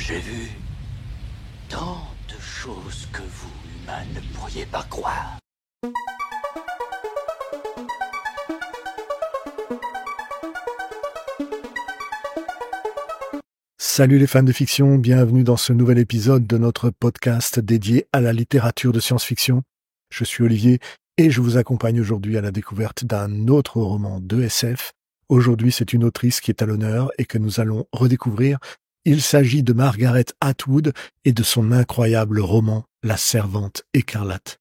J'ai vu tant de choses que vous, humains, ne pourriez pas croire. Salut les fans de fiction, bienvenue dans ce nouvel épisode de notre podcast dédié à la littérature de science-fiction. Je suis Olivier et je vous accompagne aujourd'hui à la découverte d'un autre roman de SF. Aujourd'hui, c'est une autrice qui est à l'honneur et que nous allons redécouvrir. Il s'agit de Margaret Atwood et de son incroyable roman La Servante écarlate.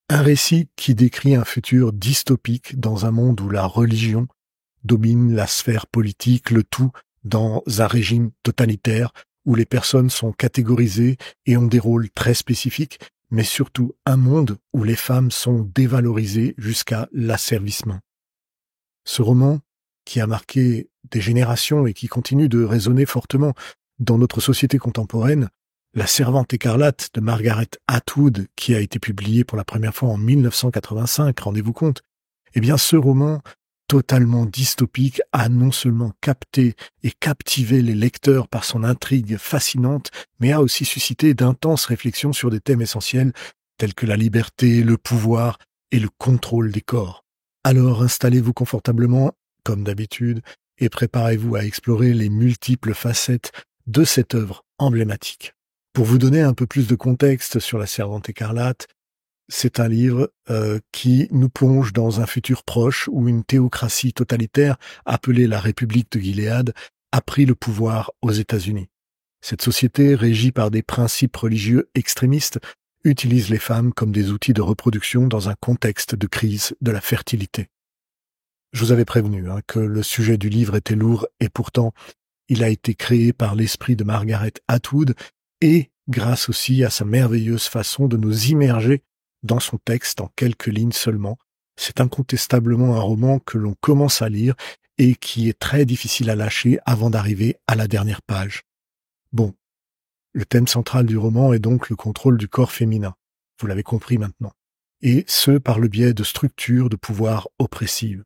Un récit qui décrit un futur dystopique dans un monde où la religion domine la sphère politique, le tout dans un régime totalitaire où les personnes sont catégorisées et ont des rôles très spécifiques, mais surtout un monde où les femmes sont dévalorisées jusqu'à l'asservissement. Ce roman, qui a marqué des générations et qui continue de résonner fortement dans notre société contemporaine, La Servante écarlate de Margaret Atwood, qui a été publié pour la première fois en 1985, rendez-vous compte, eh bien ce roman totalement dystopique a non seulement capté et captivé les lecteurs par son intrigue fascinante, mais a aussi suscité d'intenses réflexions sur des thèmes essentiels tels que la liberté, le pouvoir et le contrôle des corps. Alors installez-vous confortablement, comme d'habitude, et préparez-vous à explorer les multiples facettes de cette œuvre emblématique. Pour vous donner un peu plus de contexte sur La Servante écarlate, c'est un livre qui nous plonge dans un futur proche où une théocratie totalitaire appelée la République de Gilead a pris le pouvoir aux États-Unis. Cette société, régie par des principes religieux extrémistes, utilise les femmes comme des outils de reproduction dans un contexte de crise de la fertilité. Je vous avais prévenu que le sujet du livre était lourd et pourtant il a été créé par l'esprit de Margaret Atwood et grâce aussi à sa merveilleuse façon de nous immerger dans son texte en quelques lignes seulement. C'est incontestablement un roman que l'on commence à lire et qui est très difficile à lâcher avant d'arriver à la dernière page. Bon, le thème central du roman est donc le contrôle du corps féminin, vous l'avez compris maintenant, et ce par le biais de structures de pouvoir oppressives.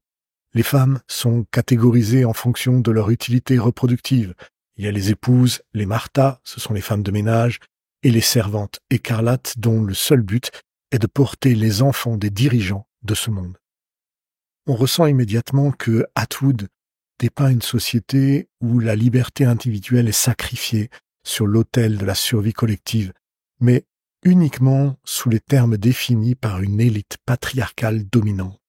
Les femmes sont catégorisées en fonction de leur utilité reproductive. Il y a les épouses, les Martha, ce sont les femmes de ménage, et les servantes écarlates dont le seul but est de porter les enfants des dirigeants de ce monde. On ressent immédiatement que Atwood dépeint une société où la liberté individuelle est sacrifiée sur l'autel de la survie collective, mais uniquement sous les termes définis par une élite patriarcale dominante.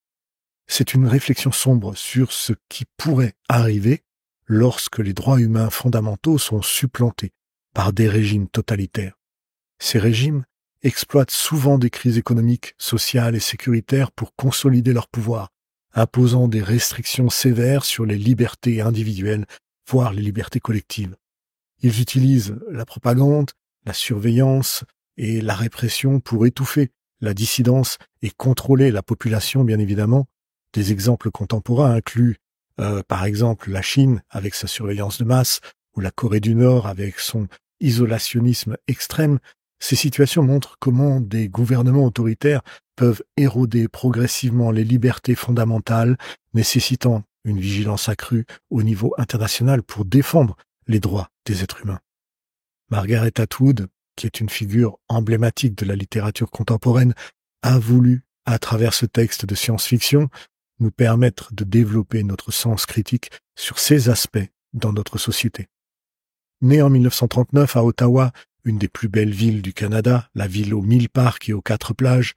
C'est une réflexion sombre sur ce qui pourrait arriver lorsque les droits humains fondamentaux sont supplantés par des régimes totalitaires. Ces régimes exploitent souvent des crises économiques, sociales et sécuritaires pour consolider leur pouvoir, imposant des restrictions sévères sur les libertés individuelles, voire les libertés collectives. Ils utilisent la propagande, la surveillance et la répression pour étouffer la dissidence et contrôler la population, bien évidemment. Des exemples contemporains incluent, par exemple, la Chine avec sa surveillance de masse, ou la Corée du Nord avec son isolationnisme extrême. Ces situations montrent comment des gouvernements autoritaires peuvent éroder progressivement les libertés fondamentales, nécessitant une vigilance accrue au niveau international pour défendre les droits des êtres humains. Margaret Atwood, qui est une figure emblématique de la littérature contemporaine, a voulu, à travers ce texte de science-fiction, nous permettre de développer notre sens critique sur ces aspects dans notre société. Née en 1939 à Ottawa, une des plus belles villes du Canada, la ville aux 1000 parcs et aux 4 plages,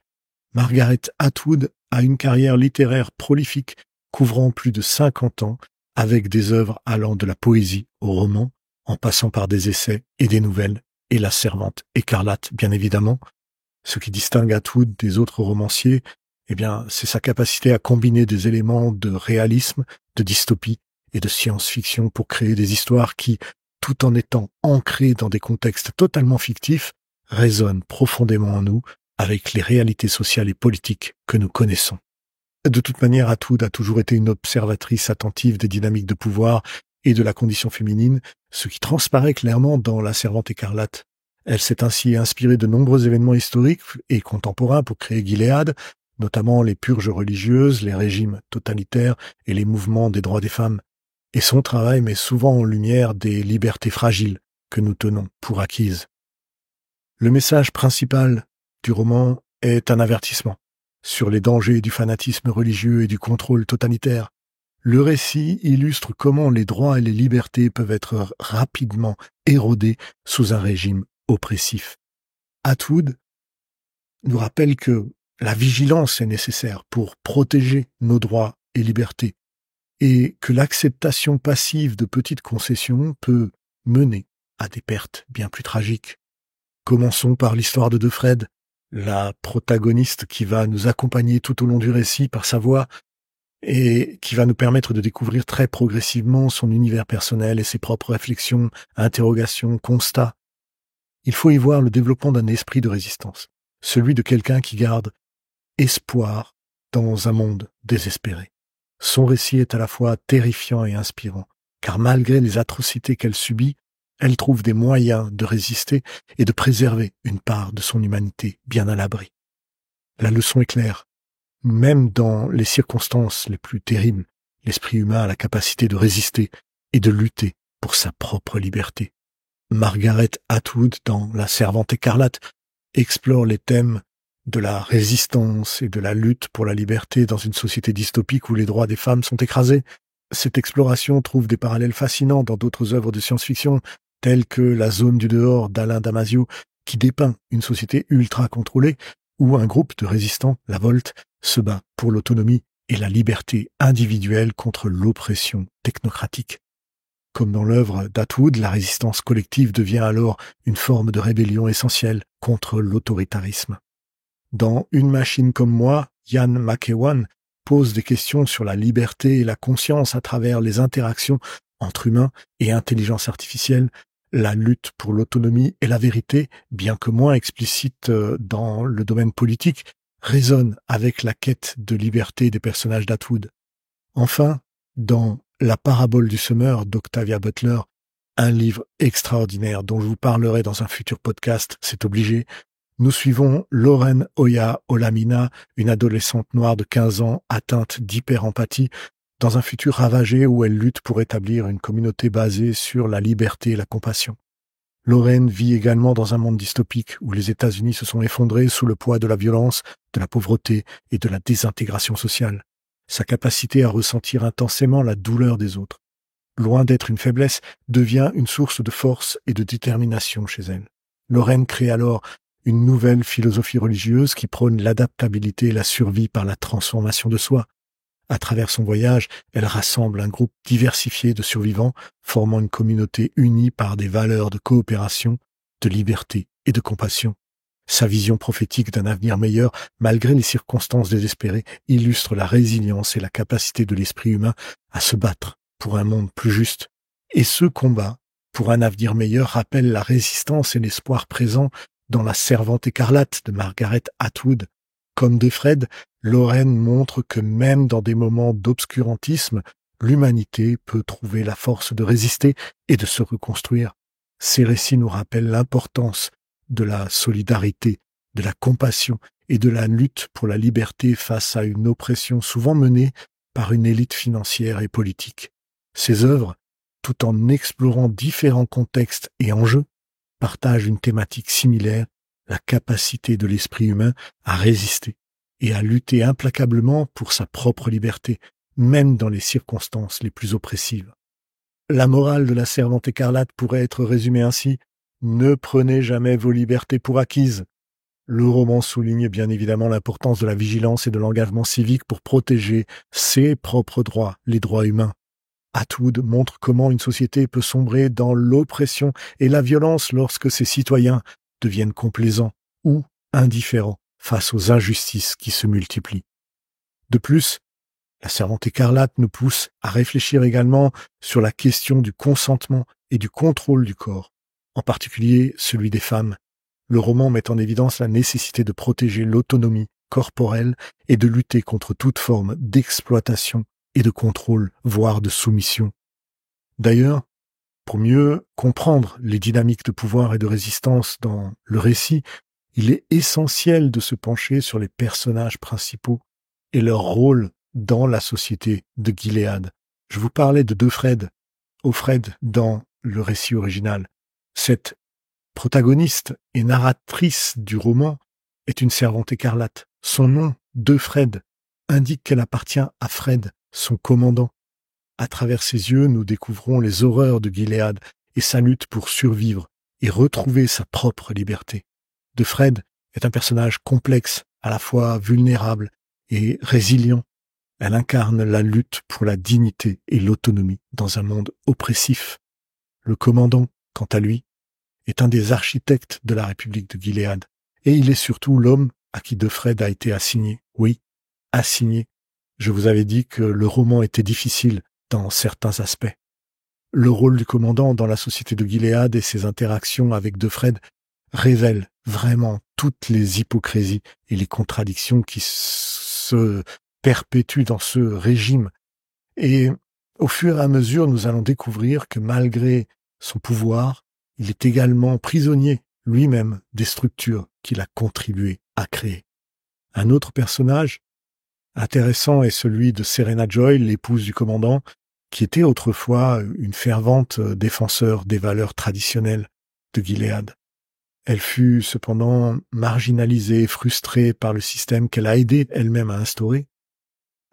Margaret Atwood a une carrière littéraire prolifique couvrant plus de 50 ans avec des œuvres allant de la poésie au roman, en passant par des essais et des nouvelles, et La Servante écarlate, bien évidemment. Ce qui distingue Atwood des autres romanciers, eh bien, c'est sa capacité à combiner des éléments de réalisme, de dystopie et de science-fiction pour créer des histoires qui, tout en étant ancrées dans des contextes totalement fictifs, résonnent profondément en nous avec les réalités sociales et politiques que nous connaissons. De toute manière, Atwood a toujours été une observatrice attentive des dynamiques de pouvoir et de la condition féminine, ce qui transparaît clairement dans La Servante écarlate. Elle s'est ainsi inspirée de nombreux événements historiques et contemporains pour créer Gilead, notamment les purges religieuses, les régimes totalitaires et les mouvements des droits des femmes. Et son travail met souvent en lumière des libertés fragiles, que nous tenons pour acquises. Le message principal du roman est un avertissement sur les dangers du fanatisme religieux et du contrôle totalitaire. Le récit illustre comment les droits et les libertés peuvent être rapidement érodés sous un régime oppressif. Atwood nous rappelle que la vigilance est nécessaire pour protéger nos droits et libertés et que l'acceptation passive de petites concessions peut mener à des pertes bien plus tragiques. Commençons par l'histoire de Defred, la protagoniste qui va nous accompagner tout au long du récit par sa voix et qui va nous permettre de découvrir très progressivement son univers personnel et ses propres réflexions, interrogations, constats. Il faut y voir le développement d'un esprit de résistance, celui de quelqu'un qui garde espoir dans un monde désespéré. Son récit est à la fois terrifiant et inspirant, car malgré les atrocités qu'elle subit, elle trouve des moyens de résister et de préserver une part de son humanité bien à l'abri. La leçon est claire. Même dans les circonstances les plus terribles, l'esprit humain a la capacité de résister et de lutter pour sa propre liberté. Margaret Atwood, dans La Servante écarlate, explore les thèmes de la résistance et de la lutte pour la liberté dans une société dystopique où les droits des femmes sont écrasés. Cette exploration trouve des parallèles fascinants dans d'autres œuvres de science-fiction, telles que La Zone du dehors d'Alain Damasio, qui dépeint une société ultra contrôlée, où un groupe de résistants, la Volte, se bat pour l'autonomie et la liberté individuelle contre l'oppression technocratique. Comme dans l'œuvre d'Atwood, la résistance collective devient alors une forme de rébellion essentielle contre l'autoritarisme. Dans Une machine comme moi, Ian McEwan pose des questions sur la liberté et la conscience à travers les interactions entre humains et intelligence artificielle, la lutte pour l'autonomie et la vérité, bien que moins explicite dans le domaine politique, résonne avec la quête de liberté des personnages d'Atwood. Enfin, dans La parabole du semeur d'Octavia Butler, un livre extraordinaire dont je vous parlerai dans un futur podcast, c'est obligé, nous suivons Lauren Oya Olamina, une adolescente noire de 15 ans atteinte d'hyper-empathie, dans un futur ravagé où elle lutte pour établir une communauté basée sur la liberté et la compassion. Lauren vit également dans un monde dystopique où les États-Unis se sont effondrés sous le poids de la violence, de la pauvreté et de la désintégration sociale. Sa capacité à ressentir intensément la douleur des autres, loin d'être une faiblesse, devient une source de force et de détermination chez elle. Lauren crée alors une nouvelle philosophie religieuse qui prône l'adaptabilité et la survie par la transformation de soi. À travers son voyage, elle rassemble un groupe diversifié de survivants, formant une communauté unie par des valeurs de coopération, de liberté et de compassion. Sa vision prophétique d'un avenir meilleur, malgré les circonstances désespérées, illustre la résilience et la capacité de l'esprit humain à se battre pour un monde plus juste. Et ce combat pour un avenir meilleur rappelle la résistance et l'espoir présents dans La Servante écarlate de Margaret Atwood. Comme Defred, Lauren montre que même dans des moments d'obscurantisme, l'humanité peut trouver la force de résister et de se reconstruire. Ces récits nous rappellent l'importance de la solidarité, de la compassion et de la lutte pour la liberté face à une oppression souvent menée par une élite financière et politique. Ces œuvres, tout en explorant différents contextes et enjeux, partagent une thématique similaire, la capacité de l'esprit humain à résister et à lutter implacablement pour sa propre liberté, même dans les circonstances les plus oppressives. La morale de La Servante écarlate pourrait être résumée ainsi: ne prenez jamais vos libertés pour acquises. Le roman souligne bien évidemment l'importance de la vigilance et de l'engagement civique pour protéger ses propres droits, les droits humains. Atwood montre comment une société peut sombrer dans l'oppression et la violence lorsque ses citoyens deviennent complaisants ou indifférents face aux injustices qui se multiplient. De plus, La Servante écarlate nous pousse à réfléchir également sur la question du consentement et du contrôle du corps, en particulier celui des femmes. Le roman met en évidence la nécessité de protéger l'autonomie corporelle et de lutter contre toute forme d'exploitation et de contrôle, voire de soumission. D'ailleurs, pour mieux comprendre les dynamiques de pouvoir et de résistance dans le récit, il est essentiel de se pencher sur les personnages principaux et leur rôle dans la société de Gilead. Je vous parlais de Defred, Offred dans le récit original. Cette protagoniste et narratrice du roman est une servante écarlate. Son nom, De Fred, indique qu'elle appartient à Fred, son commandant. À travers ses yeux, nous découvrons les horreurs de Gilead et sa lutte pour survivre et retrouver sa propre liberté. De Fred est un personnage complexe, à la fois vulnérable et résilient. Elle incarne la lutte pour la dignité et l'autonomie dans un monde oppressif. Le commandant, quant à lui, est un des architectes de la République de Gilead, et il est surtout l'homme à qui De Fred a été assigné. Oui, assigné. Je vous avais dit que le roman était difficile dans certains aspects. Le rôle du commandant dans la société de Gilead et ses interactions avec De Fred révèlent vraiment toutes les hypocrisies et les contradictions qui se perpétuent dans ce régime. Et au fur et à mesure, nous allons découvrir que malgré son pouvoir, il est également prisonnier lui-même des structures qu'il a contribué à créer. Un autre personnage intéressant est celui de Serena Joy, l'épouse du commandant, qui était autrefois une fervente défenseur des valeurs traditionnelles de Gilead. Elle fut cependant marginalisée et frustrée par le système qu'elle a aidé elle-même à instaurer.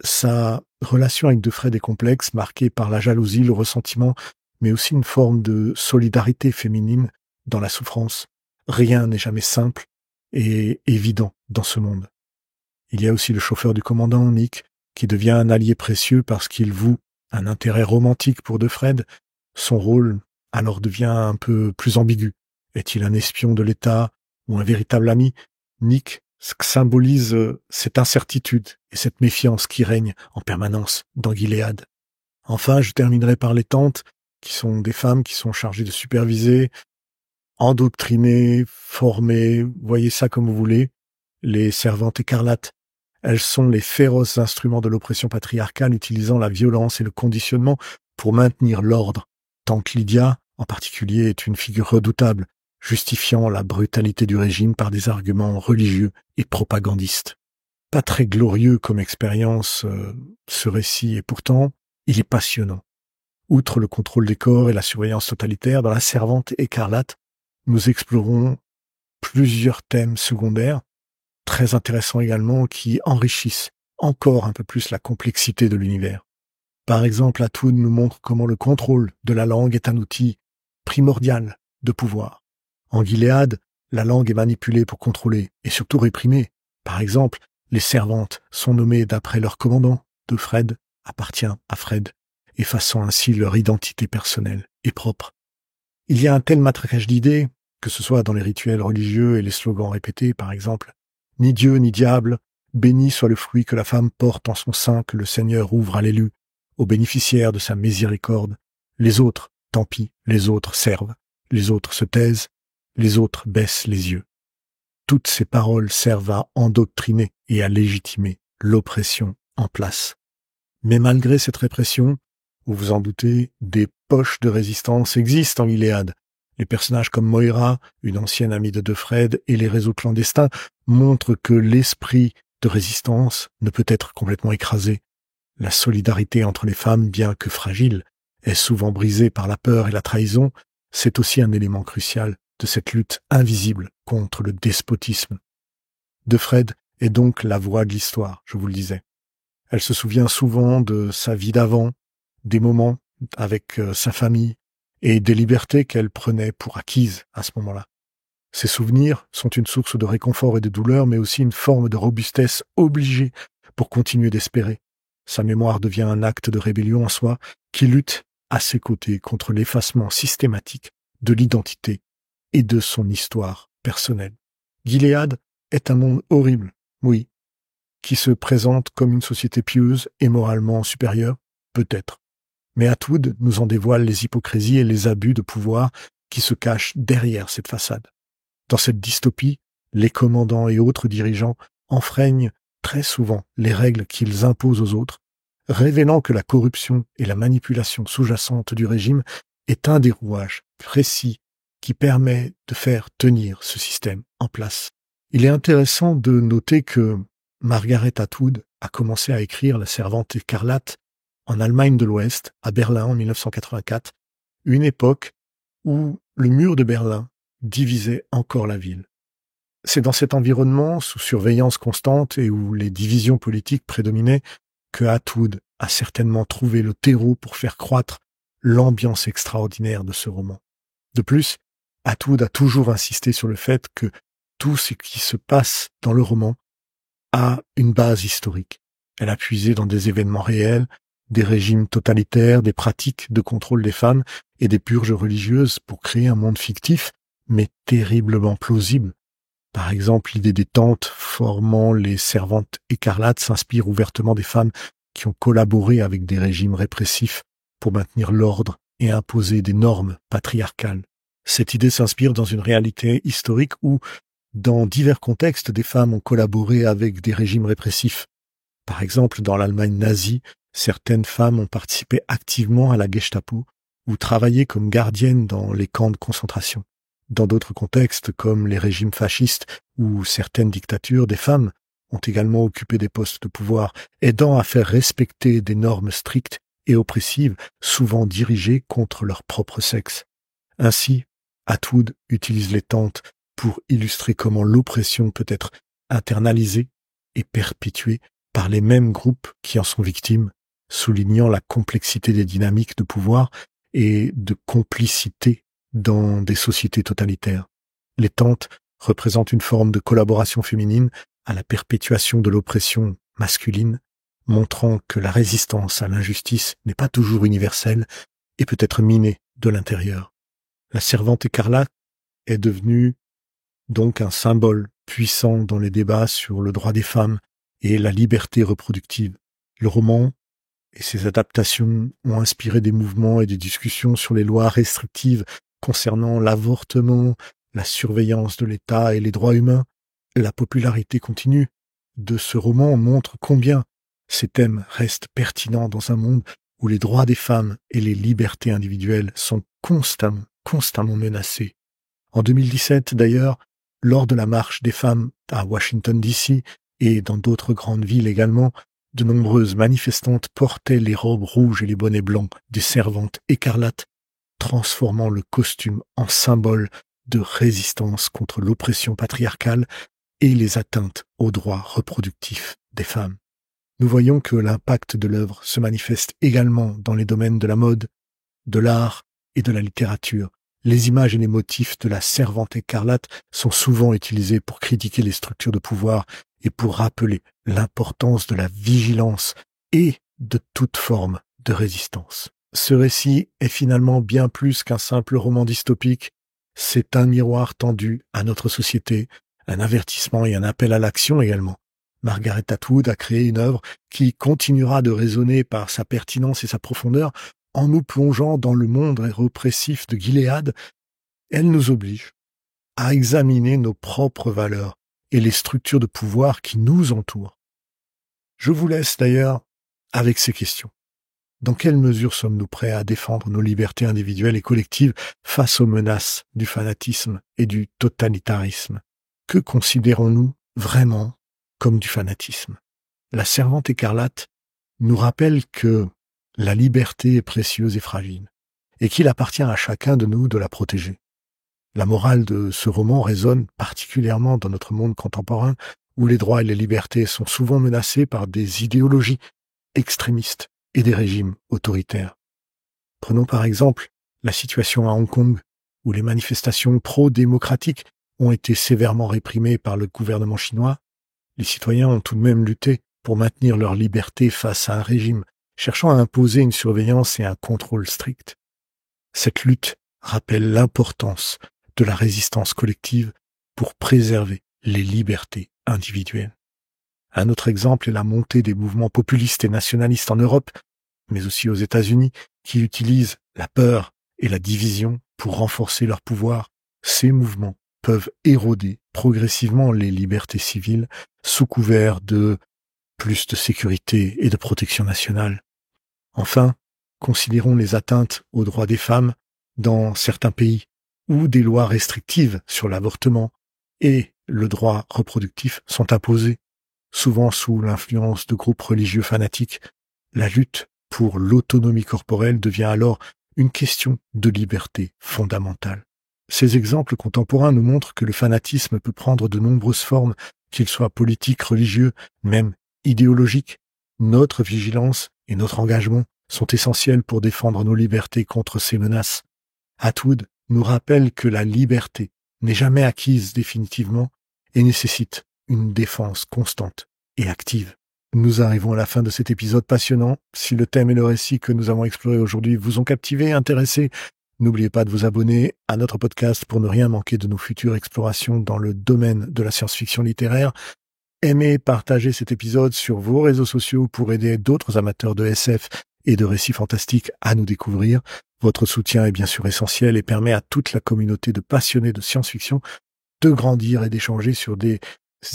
Sa relation avec De Fred est complexe, marquée par la jalousie, le ressentiment, mais aussi une forme de solidarité féminine dans la souffrance. Rien n'est jamais simple et évident dans ce monde. Il y a aussi le chauffeur du commandant, Nick, qui devient un allié précieux parce qu'il voue un intérêt romantique pour De Fred. Son rôle alors devient un peu plus ambigu. Est-il un espion de l'État ou un véritable ami? Nick symbolise cette incertitude et cette méfiance qui règne en permanence dans Gilead. Enfin, je terminerai par les tantes, qui sont des femmes qui sont chargées de superviser, endoctriner, former, voyez ça comme vous voulez, les servantes écarlates. Elles sont les féroces instruments de l'oppression patriarcale utilisant la violence et le conditionnement pour maintenir l'ordre. Tante Lydia, en particulier, est une figure redoutable, justifiant la brutalité du régime par des arguments religieux et propagandistes. Pas très glorieux comme expérience, ce récit, et pourtant, il est passionnant. Outre le contrôle des corps et la surveillance totalitaire, dans La Servante écarlate, nous explorons plusieurs thèmes secondaires, très intéressants également, qui enrichissent encore un peu plus la complexité de l'univers. Par exemple, Atwood nous montre comment le contrôle de la langue est un outil primordial de pouvoir. En Gilead, la langue est manipulée pour contrôler et surtout réprimer. Par exemple, les servantes sont nommées d'après leur commandant. De Fred appartient à Fred, effaçant ainsi leur identité personnelle et propre. Il y a un tel matraquage d'idées, que ce soit dans les rituels religieux et les slogans répétés, par exemple, « Ni Dieu ni diable, béni soit le fruit que la femme porte en son sein que le Seigneur ouvre à l'élu, aux bénéficiaires de sa miséricorde. Les autres, tant pis, les autres servent, les autres se taisent, les autres baissent les yeux. » Toutes ces paroles servent à endoctriner et à légitimer l'oppression en place. Mais malgré cette répression, vous vous en doutez, des poches de résistance existent en Gilead. Les personnages comme Moira, une ancienne amie de Fred, et les réseaux clandestins montrent que l'esprit de résistance ne peut être complètement écrasé. La solidarité entre les femmes, bien que fragile, est souvent brisée par la peur et la trahison. C'est aussi un élément crucial de cette lutte invisible contre le despotisme. De Fred est donc la voix de l'histoire, je vous le disais. Elle se souvient souvent de sa vie d'avant, des moments avec sa famille et des libertés qu'elle prenait pour acquises à ce moment-là. Ces souvenirs sont une source de réconfort et de douleur, mais aussi une forme de robustesse obligée pour continuer d'espérer. Sa mémoire devient un acte de rébellion en soi qui lutte à ses côtés contre l'effacement systématique de l'identité et de son histoire personnelle. Gilead est un monde horrible, oui, qui se présente comme une société pieuse et moralement supérieure, peut-être. Mais Atwood nous en dévoile les hypocrisies et les abus de pouvoir qui se cachent derrière cette façade. Dans cette dystopie, les commandants et autres dirigeants enfreignent très souvent les règles qu'ils imposent aux autres, révélant que la corruption et la manipulation sous-jacente du régime est un des rouages précis qui permet de faire tenir ce système en place. Il est intéressant de noter que Margaret Atwood a commencé à écrire La Servante écarlate en Allemagne de l'Ouest, à Berlin en 1984, une époque où le mur de Berlin divisait encore la ville. C'est dans cet environnement, sous surveillance constante et où les divisions politiques prédominaient, que Atwood a certainement trouvé le terreau pour faire croître l'ambiance extraordinaire de ce roman. De plus, Atwood a toujours insisté sur le fait que tout ce qui se passe dans le roman a une base historique. Elle a puisé dans des événements réels, des régimes totalitaires, des pratiques de contrôle des femmes et des purges religieuses pour créer un monde fictif, mais terriblement plausible. Par exemple, l'idée des tentes formant les servantes écarlates s'inspire ouvertement des femmes qui ont collaboré avec des régimes répressifs pour maintenir l'ordre et imposer des normes patriarcales. Cette idée s'inspire dans une réalité historique où, dans divers contextes, des femmes ont collaboré avec des régimes répressifs. Par exemple, dans l'Allemagne nazie, certaines femmes ont participé activement à la Gestapo ou travaillé comme gardiennes dans les camps de concentration. Dans d'autres contextes, comme les régimes fascistes ou certaines dictatures, des femmes ont également occupé des postes de pouvoir, aidant à faire respecter des normes strictes et oppressives, souvent dirigées contre leur propre sexe. Ainsi, Atwood utilise les tentes pour illustrer comment l'oppression peut être internalisée et perpétuée par les mêmes groupes qui en sont victimes, soulignant la complexité des dynamiques de pouvoir et de complicité dans des sociétés totalitaires. Les tentes représentent une forme de collaboration féminine à la perpétuation de l'oppression masculine, montrant que la résistance à l'injustice n'est pas toujours universelle et peut être minée de l'intérieur. La servante écarlate est devenue donc un symbole puissant dans les débats sur le droit des femmes et la liberté reproductive. Le roman et ses adaptations ont inspiré des mouvements et des discussions sur les lois restrictives concernant l'avortement, la surveillance de l'État et les droits humains. La popularité continue de ce roman montre combien ces thèmes restent pertinents dans un monde où les droits des femmes et les libertés individuelles sont constamment menacés. En 2017, d'ailleurs, lors de la marche des femmes à Washington DC et dans d'autres grandes villes également, de nombreuses manifestantes portaient les robes rouges et les bonnets blancs des servantes écarlates, transformant le costume en symbole de résistance contre l'oppression patriarcale et les atteintes aux droits reproductifs des femmes. Nous voyons que l'impact de l'œuvre se manifeste également dans les domaines de la mode, de l'art et de la littérature. Les images et les motifs de la servante écarlate sont souvent utilisés pour critiquer les structures de pouvoir et pour rappeler l'importance de la vigilance et de toute forme de résistance. Ce récit est finalement bien plus qu'un simple roman dystopique. C'est un miroir tendu à notre société, un avertissement et un appel à l'action également. Margaret Atwood a créé une œuvre qui continuera de résonner par sa pertinence et sa profondeur en nous plongeant dans le monde répressif de Gilead. Elle nous oblige à examiner nos propres valeurs et les structures de pouvoir qui nous entourent. Je vous laisse d'ailleurs avec ces questions. Dans quelle mesure sommes-nous prêts à défendre nos libertés individuelles et collectives face aux menaces du fanatisme et du totalitarisme? Que considérons-nous vraiment comme du fanatisme? La servante écarlate nous rappelle que la liberté est précieuse et fragile, et qu'il appartient à chacun de nous de la protéger. La morale de ce roman résonne particulièrement dans notre monde contemporain, où les droits et les libertés sont souvent menacés par des idéologies extrémistes et des régimes autoritaires. Prenons par exemple la situation à Hong Kong, où les manifestations pro-démocratiques ont été sévèrement réprimées par le gouvernement chinois. Les citoyens ont tout de même lutté pour maintenir leur liberté face à un régime cherchant à imposer une surveillance et un contrôle strict. Cette lutte rappelle l'importance de la résistance collective pour préserver les libertés individuelles. Un autre exemple est la montée des mouvements populistes et nationalistes en Europe, mais aussi aux États-Unis, qui utilisent la peur et la division pour renforcer leur pouvoir. Ces mouvements peuvent éroder progressivement les libertés civiles sous couvert de plus de sécurité et de protection nationale. Enfin, considérons les atteintes aux droits des femmes dans certains pays où des lois restrictives sur l'avortement et le droit reproductif sont imposées, souvent sous l'influence de groupes religieux fanatiques. La lutte pour l'autonomie corporelle devient alors une question de liberté fondamentale. Ces exemples contemporains nous montrent que le fanatisme peut prendre de nombreuses formes, qu'il soit politique, religieux, même idéologique. Notre vigilance et notre engagement sont essentiels pour défendre nos libertés contre ces menaces. Atwood nous rappelle que la liberté n'est jamais acquise définitivement et nécessite une défense constante et active. Nous arrivons à la fin de cet épisode passionnant. Si le thème et le récit que nous avons exploré aujourd'hui vous ont captivé, intéressé, n'oubliez pas de vous abonner à notre podcast pour ne rien manquer de nos futures explorations dans le domaine de la science-fiction littéraire. Aimez, partagez cet épisode sur vos réseaux sociaux pour aider d'autres amateurs de SF et de récits fantastiques à nous découvrir. Votre soutien est bien sûr essentiel et permet à toute la communauté de passionnés de science-fiction de grandir et d'échanger sur des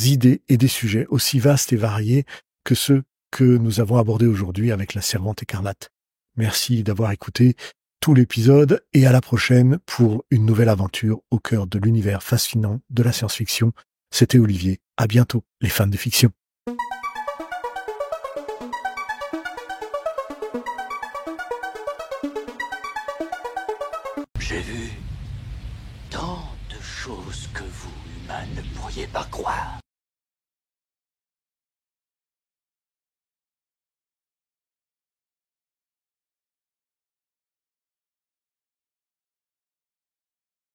idées et des sujets aussi vastes et variés que ceux que nous avons abordés aujourd'hui avec la Servante écarlate. Merci d'avoir écouté tout l'épisode et à la prochaine pour une nouvelle aventure au cœur de l'univers fascinant de la science-fiction. C'était Olivier. À bientôt, les fans de fiction. J'ai vu tant de choses que vous, humains, ne pourriez pas croire.